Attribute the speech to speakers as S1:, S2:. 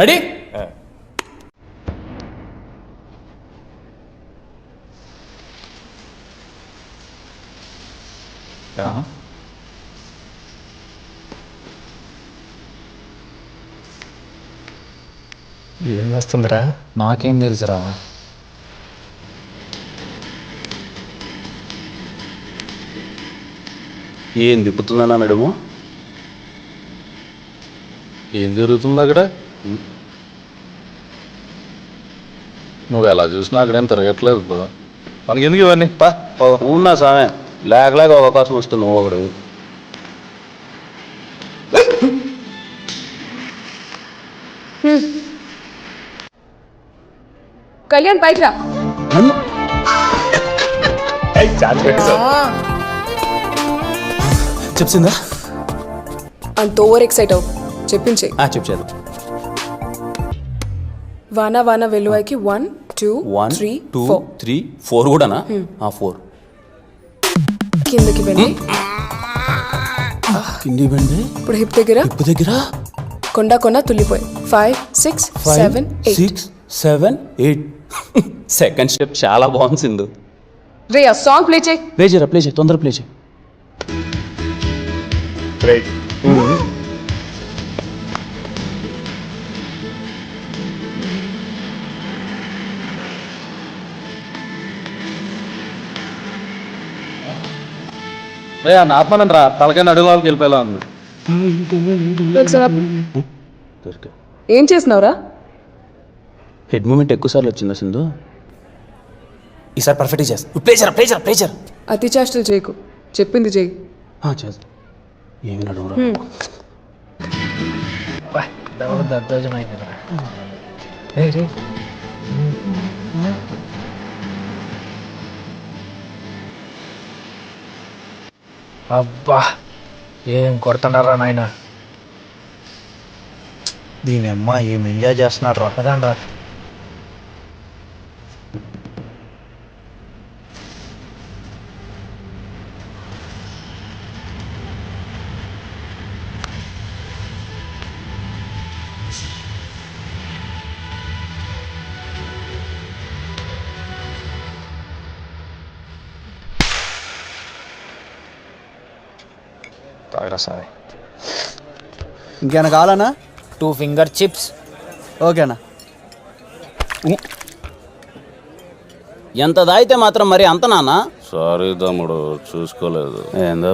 S1: Ready?
S2: ఏం వస్తుందిరా?
S3: నాకేం తెలుసురా.
S4: ఏం తిప్పుతుందన్నా నడుము?
S2: ఏం జరుగుతుంది అక్కడ? నువ్వు ఎలా చూసినా అక్కడేం తిరగట్లేదు బ్రో. మనకి ఎందుకు ఇవన్నీ?
S4: ఉన్నా సామె లేక అవకాశం వస్తుంది నువ్వు ఒకడు.
S5: కళ్యాణ్ పైకి రా.
S1: చెప్పిందా?
S5: అంత ఓవర్ ఎక్సైట్ అవు. చెప్పించే.
S1: చెప్పాను.
S5: వానా వానా వెలువైకి 1 2 3 4
S1: 3 4 కూడానా? 4
S5: కిందకి వెళ్ళి
S1: కింది బండి
S5: ఇప్పుడు హిప్ దగ్గర
S1: ఉప్పు దగ్గర
S5: కొండ తుల్లిపోయి 5 6 7 8
S1: 6 7 8 సెకండ్ స్టెప్ చాలా బాగుంది సింధు.
S5: రే ఆ సాంగ్ ప్లే చేయి.
S1: ప్లే చేయి తొందర ప్లే చేయి.
S2: ఆత్మనండి రా, తలకాయ నడుగులోకి వెళ్ళిపోయేలా ఉంది.
S5: ఏం చేసినావురా?
S1: హెడ్ మూమెంట్ ఎక్కువ సార్లు వచ్చిందా సింధు? ఈసారి పర్ఫెక్ట్గా చేస్తా. ప్లే చేయరా.
S5: అతి చేష్టలు చేయకు. చెప్పింది చేయి.
S1: చేస్తా. ఏమి నడువురా.
S3: అబ్బా ఏం కొడుతున్నారా నాయన.
S6: దీని అమ్మ ఏం ఎంజాయ్ చేస్తున్నాడు రా.
S3: కదండ్రా. తాగరా సారీ.
S6: ఇంకేమైనా కావాలన్నా?
S3: 2 ఫింగర్ చిప్స్.
S6: ఓకేనా?
S1: ఎంత దాయితే మాత్రం మరి అంత నానా?
S4: సారీ తమ్ముడు చూసుకోలేదు.
S1: ఏందో